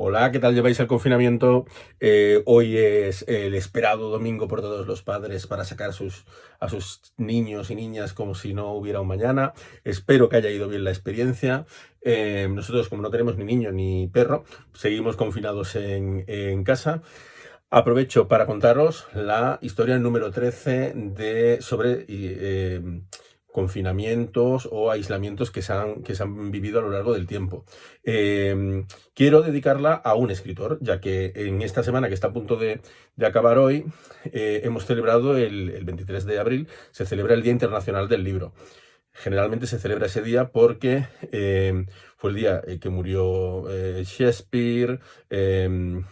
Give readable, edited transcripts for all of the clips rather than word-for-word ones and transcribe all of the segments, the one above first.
Hola, ¿qué tal lleváis el confinamiento? Hoy es el esperado domingo por todos los padres para sacar a sus niños y niñas como si no hubiera un mañana. Espero que haya ido bien la experiencia. Nosotros, como no tenemos ni niño ni perro, seguimos confinados en casa. Aprovecho para contaros la historia número 13 sobre confinamientos o aislamientos que se han vivido a lo largo del tiempo. Quiero dedicarla a un escritor, ya que en esta semana que está a punto de acabar hoy, hemos celebrado el 23 de abril, se celebra el Día Internacional del Libro. Generalmente se celebra ese día porque fue el día que murió Shakespeare, el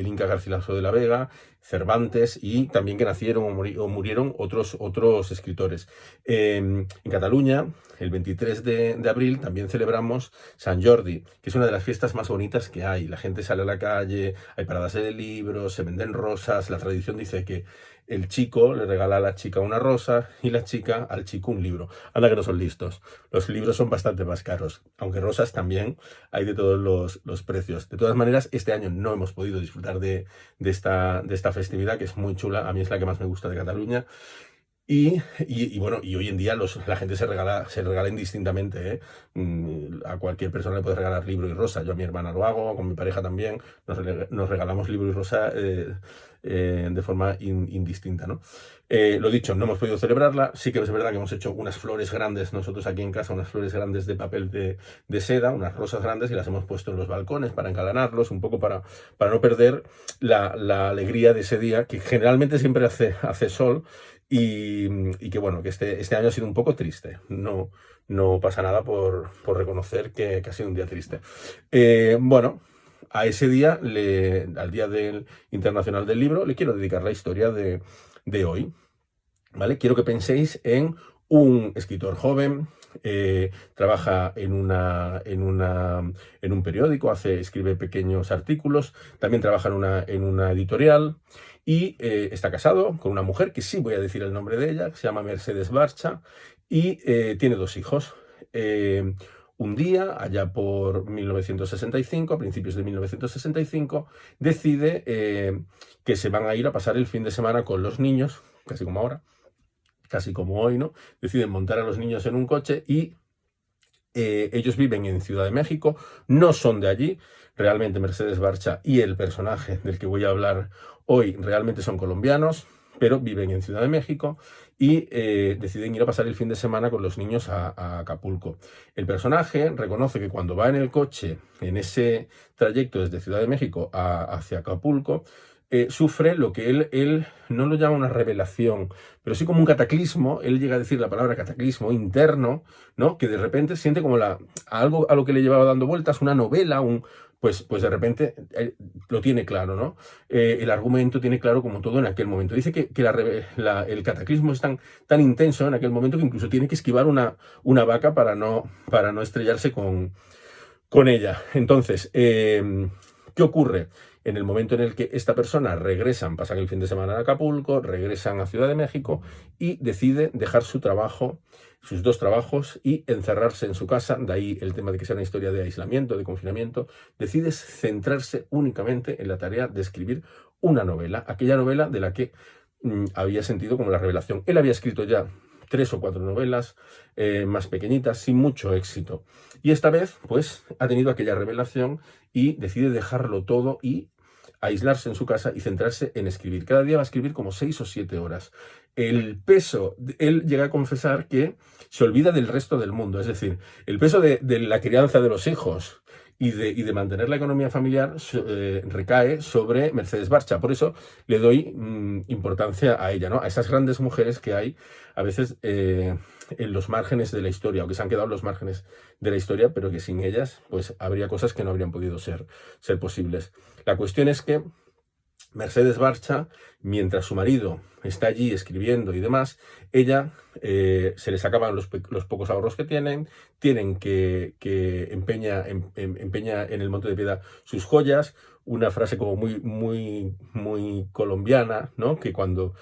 Inca Garcilaso de la Vega, Cervantes, y también que nacieron o murieron otros escritores. En Cataluña, el 23 de abril, también celebramos Sant Jordi, que es una de las fiestas más bonitas que hay. La gente sale a la calle, hay paradas de libros, se venden rosas. La tradición dice que el chico le regala a la chica una rosa y la chica al chico un libro. Anda que no son listos. Los libros son bastante más caros, aunque rosas también hay de todos los precios. De todas maneras, este año no hemos podido disfrutar de esta festividad, que es muy chula. A mí es la que más me gusta de Cataluña. Bueno, y hoy en día la gente se regala indistintamente, ¿eh? A cualquier persona le puede regalar libro y rosa. Yo a mi hermana lo hago, con mi pareja también. Nos regalamos libro y rosa de forma indistinta, ¿no? Lo dicho, no hemos podido celebrarla. Sí que es verdad que hemos hecho unas flores grandes nosotros aquí en casa, unas flores grandes de papel de seda, unas rosas grandes, y las hemos puesto en los balcones para engalanarlos, un poco para no perder la alegría de ese día, que generalmente siempre hace sol. Y que bueno, que este año ha sido un poco triste. No pasa nada por reconocer que ha sido un día triste. Bueno, a ese día, al Día Internacional del Libro, le quiero dedicar la historia de hoy. ¿Vale? Quiero que penséis en un escritor joven. Trabaja en un periódico, escribe pequeños artículos, también trabaja en una editorial, y está casado con una mujer, que sí voy a decir el nombre de ella, que se llama Mercedes Barcha, y tiene dos hijos. Un día, allá por 1965, a principios de 1965, decide que se van a ir a pasar el fin de semana con los niños, casi como ahora, casi como hoy, ¿no? Deciden montar a los niños en un coche y ellos viven en Ciudad de México, no son de allí. Realmente Mercedes Barcha y el personaje del que voy a hablar hoy realmente son colombianos, pero viven en Ciudad de México y deciden ir a pasar el fin de semana con los niños a Acapulco. El personaje reconoce que cuando va en el coche, en ese trayecto desde Ciudad de México hacia Acapulco, sufre lo que él no lo llama una revelación, pero sí como un cataclismo. Él llega a decir la palabra cataclismo interno, ¿no? Que de repente siente como algo a lo que le llevaba dando vueltas, una novela, pues de repente lo tiene claro, ¿no? El argumento tiene claro como todo en aquel momento. Dice que el cataclismo es tan intenso en aquel momento que incluso tiene que esquivar una vaca para no estrellarse con ella. Entonces, ¿qué ocurre? En el momento en el que esta persona pasan el fin de semana en Acapulco, regresan a Ciudad de México y decide dejar su trabajo, sus dos trabajos, y encerrarse en su casa. De ahí el tema de que sea una historia de aislamiento, de confinamiento. Decide centrarse únicamente en la tarea de escribir una novela, aquella novela de la que había sentido como la revelación. Él había escrito ya 3 o 4 novelas más pequeñitas, sin mucho éxito. Y esta vez, pues, ha tenido aquella revelación y decide dejarlo todo y aislarse en su casa y centrarse en escribir. Cada día va a escribir como 6 o 7 horas. Él llega a confesar que se olvida del resto del mundo, es decir, el peso de la crianza de los hijos y de mantener la economía familiar recae sobre Mercedes Barcha. Por eso le doy importancia a ella, ¿no? A esas grandes mujeres que hay a veces en los márgenes de la historia, o que se han quedado en los márgenes de la historia, pero que sin ellas pues habría cosas que no habrían podido ser posibles. La cuestión es que Mercedes Barcha, mientras su marido está allí escribiendo y demás, ella se les acaban los pocos ahorros que tienen empeña en el Monte de Piedad sus joyas. Una frase como muy colombiana, ¿no? Que cuando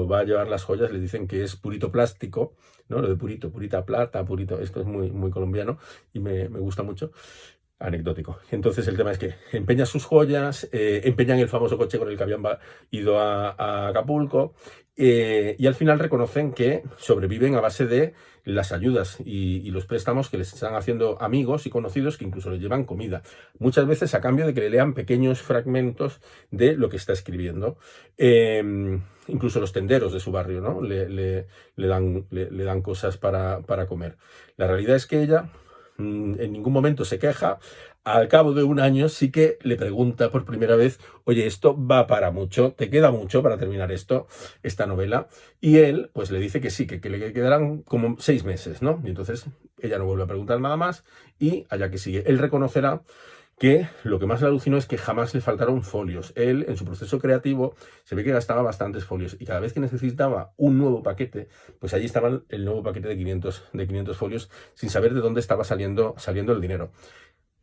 va a llevar las joyas le dicen que es purito plástico, ¿no? Lo de purito, purita plata, purito, esto es muy colombiano y me gusta mucho. Anecdótico. Entonces el tema es que empeñan sus joyas, empeñan el famoso coche con el que habían ido a Acapulco, y al final reconocen que sobreviven a base de las ayudas y los préstamos que les están haciendo amigos y conocidos que incluso les llevan comida. Muchas veces a cambio de que le lean pequeños fragmentos de lo que está escribiendo. Incluso los tenderos de su barrio, ¿no? Le dan cosas para comer. La realidad es que ella en ningún momento se queja. Al cabo de un año sí que le pregunta por primera vez, oye, esto va para mucho, ¿te queda mucho para terminar esta novela? Y él pues le dice que sí, que le quedarán como 6 meses, ¿no? Y entonces ella no vuelve a preguntar nada más y allá que sigue. Él reconocerá que lo que más le alucinó es que jamás le faltaron folios. Él, en su proceso creativo, se ve que gastaba bastantes folios y cada vez que necesitaba un nuevo paquete, pues allí estaba el nuevo paquete de 500 folios sin saber de dónde estaba saliendo el dinero.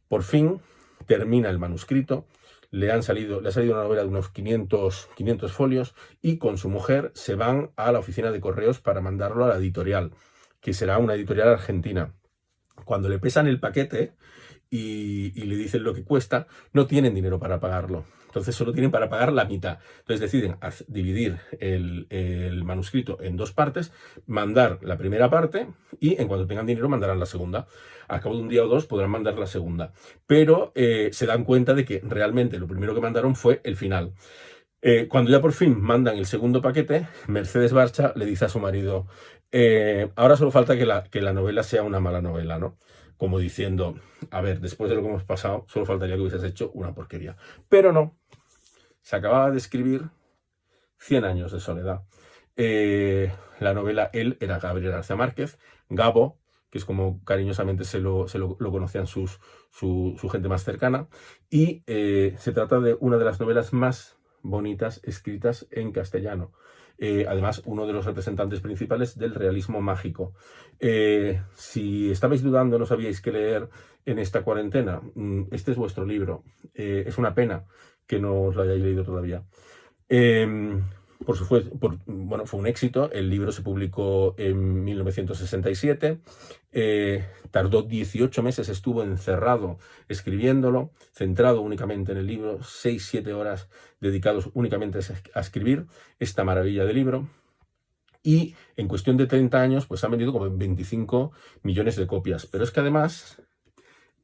Por fin termina el manuscrito, le ha salido una novela de unos 500 folios y con su mujer se van a la oficina de correos para mandarlo a la editorial, que será una editorial argentina. Cuando le pesan el paquete y le dicen lo que cuesta, no tienen dinero para pagarlo. Entonces solo tienen para pagar la mitad. Entonces deciden dividir el manuscrito en 2 partes, mandar la primera parte y en cuanto tengan dinero mandarán la segunda. Al cabo de un día o 2 podrán mandar la segunda. Pero se dan cuenta de que realmente lo primero que mandaron fue el final. Cuando ya por fin mandan el segundo paquete, Mercedes Barcha le dice a su marido, ahora solo falta que la novela sea una mala novela, ¿no? Como diciendo, a ver, después de lo que hemos pasado, solo faltaría que hubieses hecho una porquería. Pero no, se acababa de escribir 100 años de soledad. La novela, él era Gabriel García Márquez, Gabo, que es como cariñosamente lo conocían su gente más cercana, y se trata de una de las novelas más bonitas escritas en castellano. Además, uno de los representantes principales del realismo mágico. Si estabais dudando, no sabíais qué leer en esta cuarentena, este es vuestro libro. Es una pena que no os lo hayáis leído todavía. Bueno, fue un éxito. El libro se publicó en 1967. Tardó 18 meses, estuvo encerrado escribiéndolo, centrado únicamente en el libro, 6-7 horas dedicados únicamente a escribir esta maravilla de libro. Y en cuestión de 30 años, pues han vendido como 25 millones de copias. Pero es que además,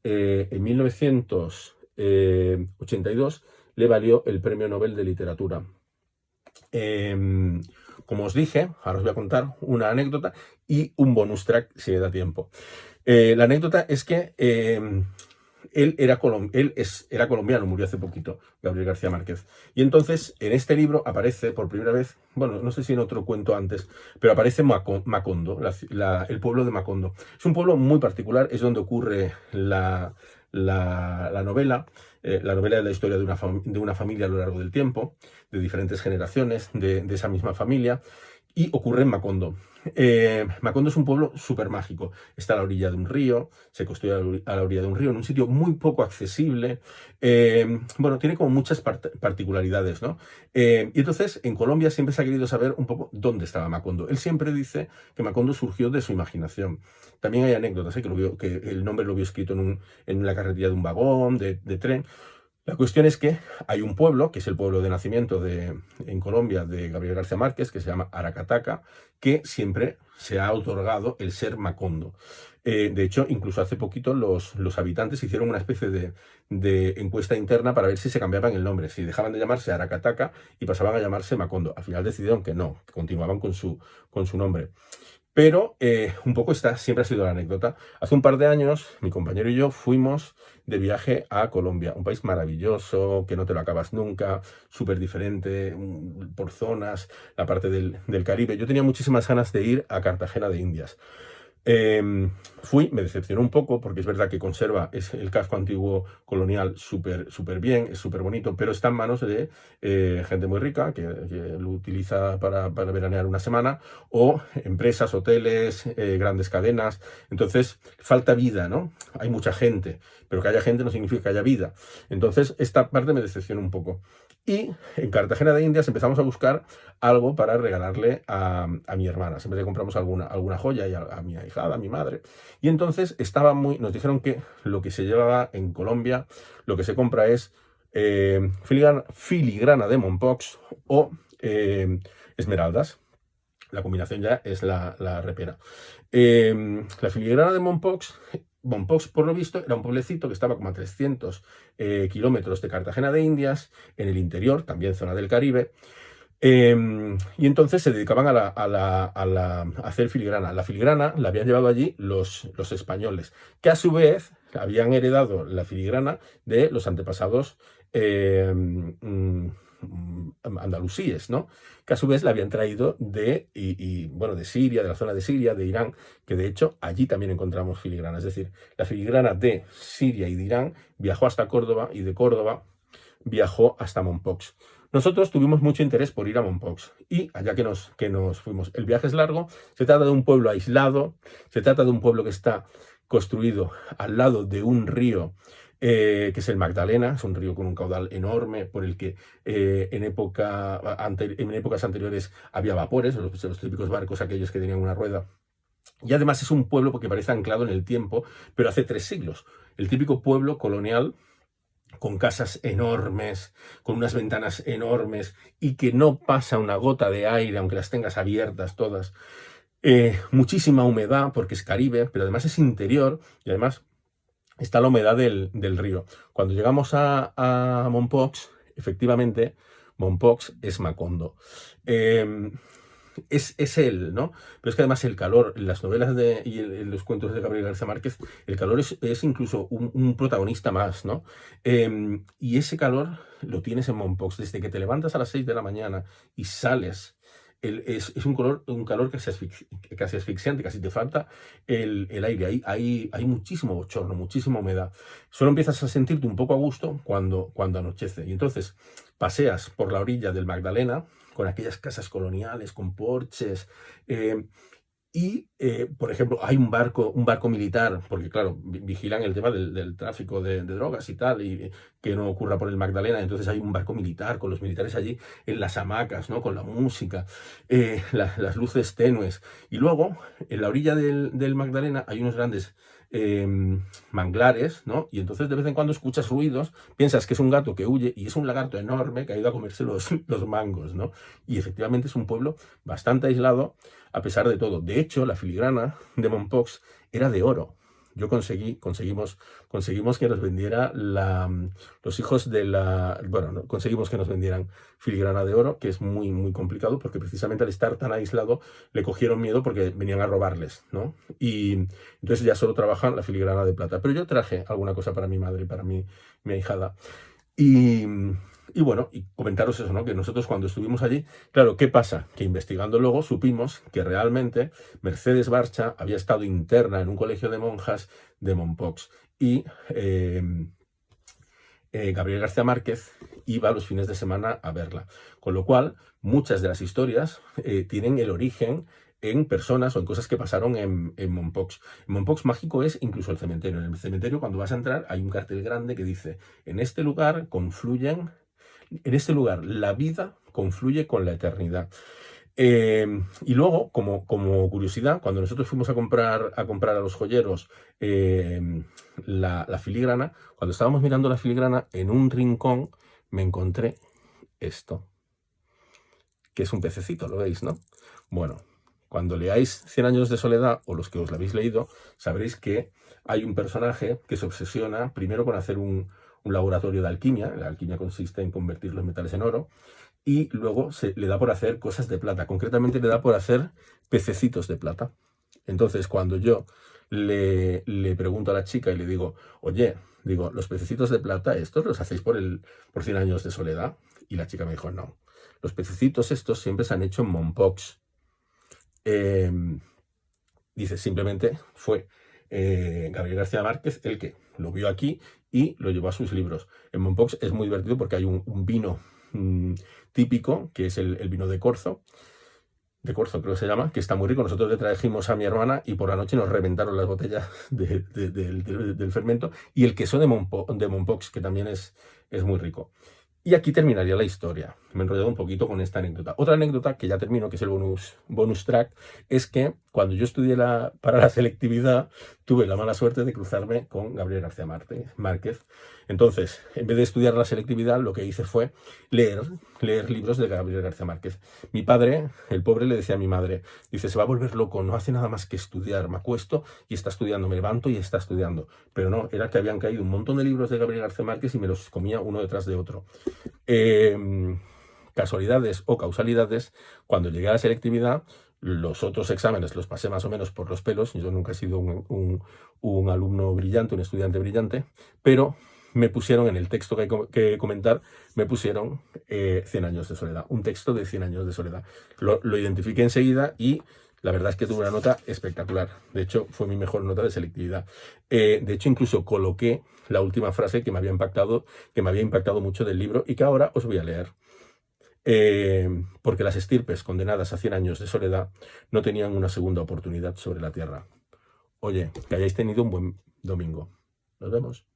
en 1982 le valió el Premio Nobel de Literatura. Como os dije, ahora os voy a contar una anécdota y un bonus track si me da tiempo. La anécdota es que él era colombiano, murió hace poquito, Gabriel García Márquez. Y entonces en este libro aparece por primera vez, bueno, no sé si en otro cuento antes, pero aparece Macondo, el pueblo de Macondo. Es un pueblo muy particular, es donde ocurre la novela. La novela es la historia de una familia a lo largo del tiempo, de diferentes generaciones de esa misma familia, y ocurre en Macondo. Macondo es un pueblo súper mágico. Está a la orilla de un río, se construye a la orilla de un río, en un sitio muy poco accesible. Bueno, tiene como muchas particularidades, ¿no? Y entonces, en Colombia siempre se ha querido saber un poco dónde estaba Macondo. Él siempre dice que Macondo surgió de su imaginación. También hay anécdotas, que el nombre lo vio escrito en la carretilla de un vagón, de tren. La cuestión es que hay un pueblo, que es el pueblo de nacimiento en Colombia de Gabriel García Márquez, que se llama Aracataca, que siempre se ha otorgado el ser Macondo. De hecho, incluso hace poquito los habitantes hicieron una especie de encuesta interna para ver si se cambiaban el nombre, si dejaban de llamarse Aracataca y pasaban a llamarse Macondo. Al final decidieron que no, que continuaban con su nombre. Pero un poco siempre ha sido la anécdota. Hace un par de años, mi compañero y yo fuimos de viaje a Colombia, un país maravilloso, que no te lo acabas nunca, súper diferente, por zonas, la parte del Caribe. Yo tenía muchísimas ganas de ir a Cartagena de Indias. Me decepcionó un poco porque es verdad que conserva el casco antiguo colonial súper bien, es súper bonito, pero está en manos de gente muy rica que lo utiliza para veranear una semana, o empresas, hoteles, grandes cadenas. Entonces falta vida, ¿no? Hay mucha gente, pero que haya gente no significa que haya vida. Entonces esta parte me decepcionó un poco. Y en Cartagena de Indias empezamos a buscar algo para regalarle a mi hermana. Siempre le compramos alguna joya y a mi ahijada, mi madre. Y entonces nos dijeron que lo que se llevaba en Colombia, lo que se compra es filigrana de Mompox o esmeraldas. La combinación ya es la repera. La filigrana de Mompox, por lo visto, era un pueblecito que estaba como a 300 kilómetros de Cartagena de Indias, en el interior, también zona del Caribe. Y entonces se dedicaban a hacer filigrana. La filigrana la habían llevado allí los españoles, que a su vez habían heredado la filigrana de los antepasados andalusíes, ¿no? Que a su vez la habían traído de Siria, de la zona de Siria, de Irán, que de hecho allí también encontramos filigrana. Es decir, la filigrana de Siria y de Irán viajó hasta Córdoba y de Córdoba viajó hasta Mompox. Nosotros tuvimos mucho interés por ir a Mompox y allá que nos fuimos. El viaje es largo, se trata de un pueblo aislado, se trata de un pueblo que está construido al lado de un río que es el Magdalena, es un río con un caudal enorme por el que en épocas anteriores había vapores, los típicos barcos aquellos que tenían una rueda. Y además es un pueblo que parece anclado en el tiempo, pero hace 3 siglos. El típico pueblo colonial con casas enormes, con unas ventanas enormes y que no pasa una gota de aire, aunque las tengas abiertas todas. Muchísima humedad, porque es Caribe, pero además es interior y además está la humedad del río. Cuando llegamos a Mompox, efectivamente, Mompox es Macondo. Es él, ¿no? Pero es que además el calor, en las novelas y en los cuentos de Gabriel García Márquez, el calor es incluso un protagonista más, ¿no? Y ese calor lo tienes en Mompox. Desde que te levantas a las 6 de la mañana y sales, es un calor casi asfixiante, casi te falta el aire. Hay muchísimo bochorno, muchísima humedad. Solo empiezas a sentirte un poco a gusto cuando anochece. Y entonces paseas por la orilla del Magdalena, con aquellas casas coloniales, con porches, por ejemplo, hay un barco militar, porque claro, vigilan el tema del tráfico de drogas y tal, y que no ocurra por el Magdalena. Entonces hay un barco militar con los militares allí en las hamacas, ¿no? Con la música, las luces tenues. Y luego, en la orilla del Magdalena hay unos grandes manglares, ¿no? Y entonces de vez en cuando escuchas ruidos, piensas que es un gato que huye y es un lagarto enorme que ha ido a comerse los mangos, ¿no? Y efectivamente es un pueblo bastante aislado a pesar de todo. De hecho, la filigrana de Mompox era de oro. Conseguimos que nos vendiera los hijos de conseguimos que nos vendieran filigrana de oro, que es muy, muy complicado porque precisamente al estar tan aislado le cogieron miedo porque venían a robarles, ¿no? Y entonces ya solo trabajan la filigrana de plata. Pero yo traje alguna cosa para mi madre y para mi ahijada. Y bueno, y comentaros eso, ¿no? Que nosotros cuando estuvimos allí, claro, ¿qué pasa? Que investigando luego supimos que realmente Mercedes Barcha había estado interna en un colegio de monjas de Mompox y Gabriel García Márquez iba los fines de semana a verla. Con lo cual, muchas de las historias tienen el origen en personas o en cosas que pasaron en Mompox. En Mompox mágico es incluso el cementerio. En el cementerio, cuando vas a entrar, hay un cartel grande que dice: en este lugar la vida confluye con la eternidad. Y luego, como curiosidad, cuando nosotros fuimos a comprar a los joyeros la filigrana, cuando estábamos mirando la filigrana, en un rincón me encontré esto, que es un pececito, ¿lo veis, no? Bueno, cuando leáis 100 años de soledad, o los que os lo habéis leído, sabréis que hay un personaje que se obsesiona primero con hacer un laboratorio de alquimia. La alquimia consiste en convertir los metales en oro, y luego le da por hacer cosas de plata. Concretamente le da por hacer pececitos de plata. Entonces, cuando yo le pregunto a la chica y le digo: oye, los pececitos de plata, ¿estos los hacéis por 100 años de soledad? Y la chica me dijo: no, los pececitos estos siempre se han hecho en Mompox. Dice, simplemente fue Gabriel García Márquez el que lo vio aquí y lo llevó a sus libros. En Mompox es muy divertido porque hay un vino típico, que es el vino de Corzo, creo que se llama, que está muy rico. Nosotros le trajimos a mi hermana y por la noche nos reventaron las botellas del fermento, y el queso de Mompox, que también es muy rico. Y aquí terminaría la historia. Me he enrollado un poquito con esta anécdota. Otra anécdota, que ya termino, que es el bonus track, es que cuando yo estudié para la selectividad, tuve la mala suerte de cruzarme con Gabriel García Márquez. Entonces, en vez de estudiar la selectividad, lo que hice fue leer libros de Gabriel García Márquez. Mi padre, el pobre, le decía a mi madre, dice, se va a volver loco, no hace nada más que estudiar. Me acuesto y está estudiando, me levanto y está estudiando. Pero no, era que habían caído un montón de libros de Gabriel García Márquez y me los comía uno detrás de otro. Casualidades o causalidades, cuando llegué a la selectividad, los otros exámenes los pasé más o menos por los pelos. Yo nunca he sido un alumno brillante, un estudiante brillante, pero me pusieron en el texto que comentar, me pusieron 100 años de soledad, un texto de 100 años de soledad. Lo identifiqué enseguida y la verdad es que tuve una nota espectacular. De hecho, fue mi mejor nota de selectividad. De hecho, incluso coloqué la última frase que me había impactado mucho del libro y que ahora os voy a leer. Porque las estirpes condenadas a 100 años de soledad no tenían una segunda oportunidad sobre la tierra. Oye, que hayáis tenido un buen domingo. Nos vemos.